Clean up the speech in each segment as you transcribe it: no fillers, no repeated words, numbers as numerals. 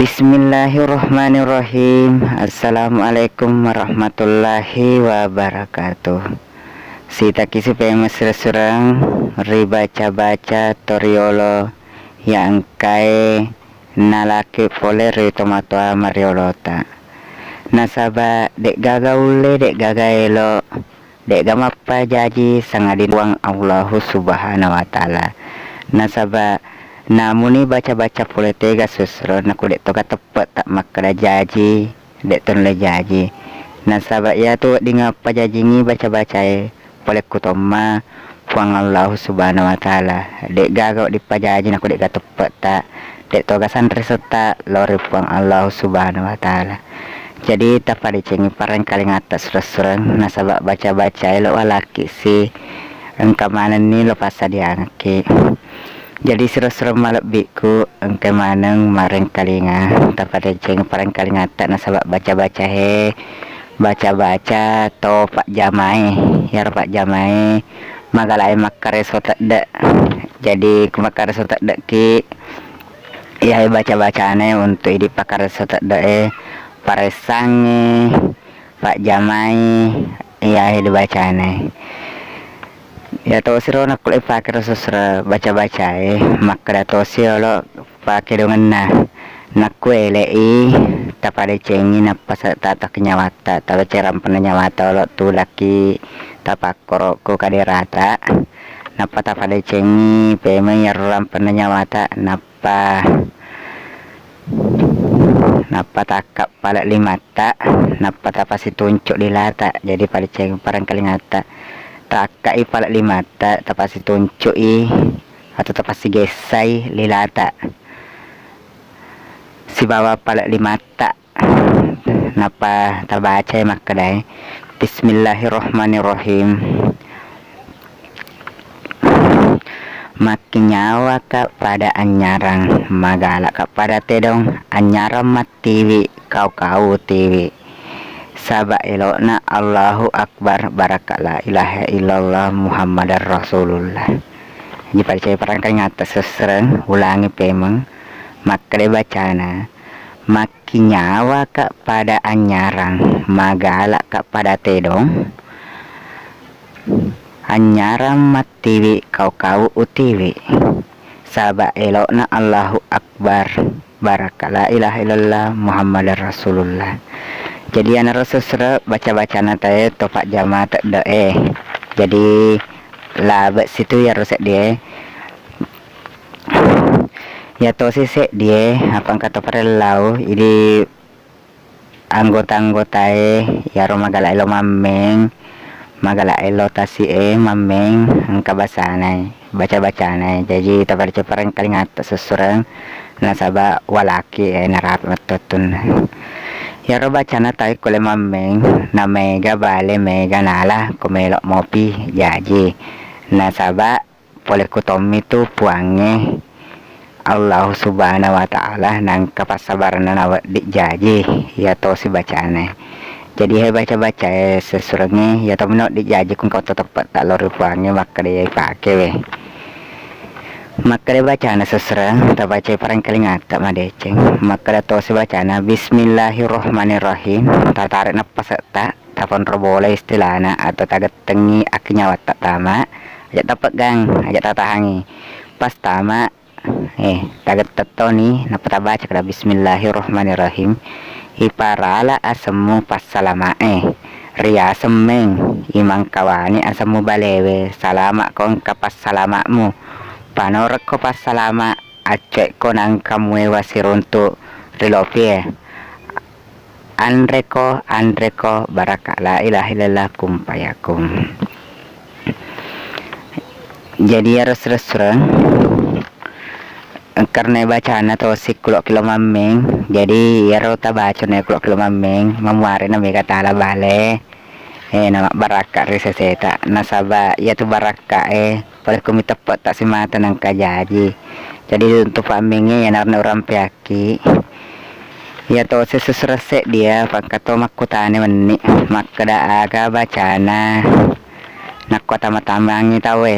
Bismillahirrahmanirrahim. Assalamualaikum warahmatullahi wabarakatuh. Sita kisi pemas surang ribaca-baca toriolo yang kai nalaki pole ritomatoa mariolota. Nasaba dek gagaule dek gagaelo dek gamapa jaji sangadin wang Allahu subhanahu wa ta'ala. Nasaba namuni baca-baca pole tega susro naku dek toka tepat tak makada jaji dek ton le jaji. Nasaba ya tu di ngapa jajingi baca-baca pole kutoma puang Allah subhanahu wa ta'ala. Dek gagau di pajaji naku dek tepat tak dek toga santri serta lori puang Allah subhanahu wa ta'ala. Jadi tak pada cengi parang kali ngatas surang nasaba baca-baca lo walaki si engka mana ni lo pasa diangki. Jadi surah-surah malak biku engke maneng mareng kalinga tapada ceng parang kalinga tak nasabak baca-baca baca-baca to pak jamai ya pak jamai magalai makare sotak dak. Jadi kumakare sotak dak ki ya baca-bacane untuk idi pakare sotak dak paresangi pak jamai ya dibacane. Ya tosiro nak kulai pakai susra baca-baca maka tosiro lo pakai dengan nak kue lei tapada cengi napa tata kenyawata tahu ceram penyawata lo tu laki tapakor ko kaderata napa tapada cengi peme yaram penyawata napa takap pada limata napa tapasi tunjuk di lata. Jadi pada cengi parang kali ngata takai palak limata tapasi tuncui atau tapasi gesai lilata si bawa palak limata napa tabaca makadai. Bismillahirrahmanirrahim. Makin nyawa ka pada anyarang magala ka pada tedong anyarang matiwi kau tiwi Saba elokna Allahu Akbar barakala ilaha illallah Muhammadar Rasulullah. Jadi percaya perangkai ngatas sesereng ulangi pemeng makre bacana makin nyawa kak pada anyarang magala kak pada tedong anyarang matiwi kau utiwi. Saba elokna Allahu Akbar barakala ilaha illallah Muhammadar Rasulullah. Jadi anak rasul baca-baca natae topak jama tak doe. Jadi labet situ ya rusak dia. Ya to sisek dia apa kata perelau ini anggota-anggota ya romagala elo mameng magala elo tasi mameng angka basana baca-baca nai. Jadi tabar ceparan kali ngata sesurang nasaba walaki narap metotun. Ya roba cana tay kule mameng na mega bale mega nala kumelok mopi jaji nasaba pole kutomi tu puange Allah subhanahu wa ta'ala nang kapasabaran na di jaji ya to si bacane. Jadi baca-baca sesurangnya ya to menok di jaji kung kau tetap tak lori puange maka dia pake weh. Maka dia bacana seserang tak baca parang kali ngata madeceng maka dia tosi bacana Bismillahirrahmanirrahim tak tarik napas tak tapon robola istilahna atau tagat tengi akinya watak tama ajak tapak gang ajak tatahangi pas tama tagat tetoni napa baca kada Bismillahirrahmanirrahim iparala asemu pas salama ria semeng imang kawani asemu balewe salama kong kapas salamamu panorek ko pas salama acek ko nang kamu wasiruntu rilopie andreko barakala ilaha illallah kumpayakum. Jadi harus resurang karena bacaan atau si kulok kilo mameng. Jadi ya rota baca nih kulok kilo mameng memuari nama kata ala bale nama baraka riseseta nasaba ya tu baraka pada kumi tepat tak semata nang kajaji. Jadi untuk famingnya ya narna orang piaki ya to sesusrese dia pangkato makutane meni makada aga bacana nak kota matamangi tawe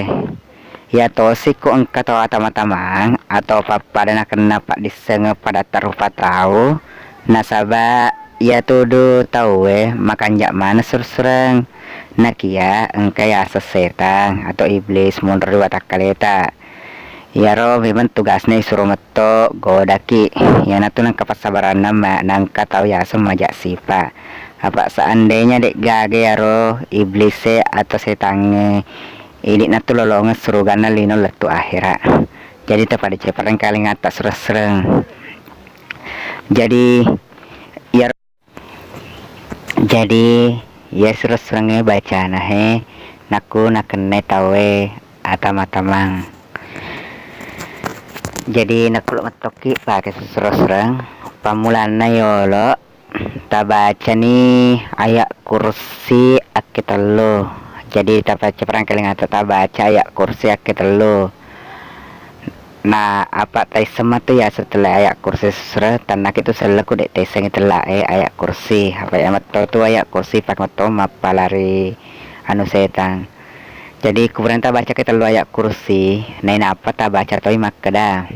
ya tosi ko ang katawa tama-tamang atau papada na kena pak disenge pada tarupa tahu nasaba ya tudu tahu makan jak mana surang nakia engkai asa setan atau iblis mundur watak kaleta ya ro memang tugasnya suruh meto godaki ya natu nang kapasabaran nama nang katau ya semajak sipa apa seandainya dek gage ya ro iblis atau setange ini natu lolongan surugana lino letu akhirat jadi tepada ceparan kali ngata sereng jadi ya ya sereng baca nahe naku nakene tawe atama-tamang jadi nakuluk metoki pakai sereng pamulana yolo ta baca nih ayat kursi akitalo jadi ta baca perang kali ngata ta baca ayat kursi akitalo nah apa tai sema tuh ya setelah ayat kursi sereng tanak itu selaku dek teseng itelah ayat kursi apa ya meto tuh ayat kursi pak meto mapalari anu setan jadi kemudian ta baca kita lu ayat kursi nah apa ta baca toi makada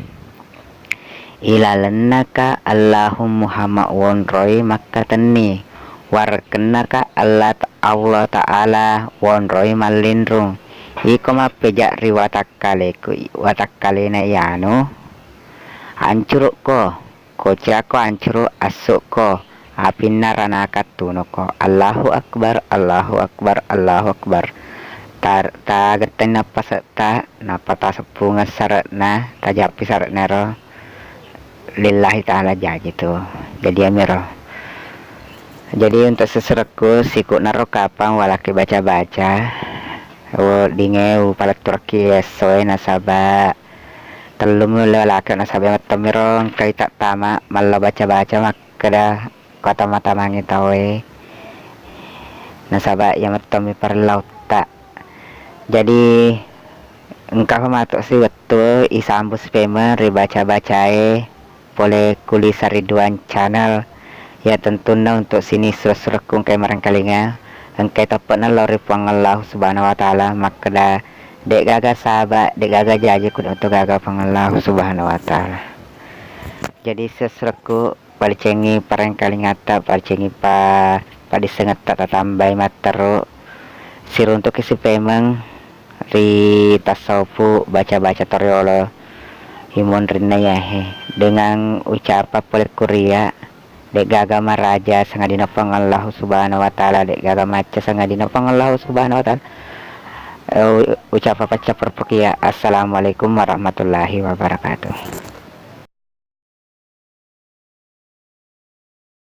ilalannaka Allahum Muhammad wonroy makatani warkenaka Allah Ta'ala wonroy malindrung iko mapejak riwatakkale na yano hancuruk ko kocirako hancuruk asuk ko apinna ranakat tuno ko Allahu Akbar Allahu Akbar Allahu Akbar ta geten napa serta napa ta sepunga saratna ta japi saratna ro lillahi ta'ala jadi tuh jadi amiro jadi untuk sesereku sikut naro kapang walaki baca-baca dingeu palat turki soe nasaba telum lelaki nasaba matamirong kai tak tama malah baca-baca makada kata mata mangi tawe nasaba yang matami perlaut tak jadi engkau matuk sih betul isambus payment ribaca-bacae boleh Kulisa Ridwan channel ya tentunya untuk sini surekung kayak marang kalinga engkai topena lori pangallahu subhanahu wa ta'ala makada dek gaga sahabat dek gaga jaji kudu untuk gaga pangallahu subhanahu wa ta'ala jadi sesureku palicengi parang kalingata palicengi pa disengat tak tambai matero sir untuk isi pemang ri tasawufu baca-baca toriolo himun rina ya dengan ucapan polik kuria dek gaga maraja sangadina pangallahu subhanahu wa ta'ala dek gaga maca sangadina pangallahu subhanahu wa ta'ala ucapan paca perpekia assalamualaikum warahmatullahi wabarakatuh.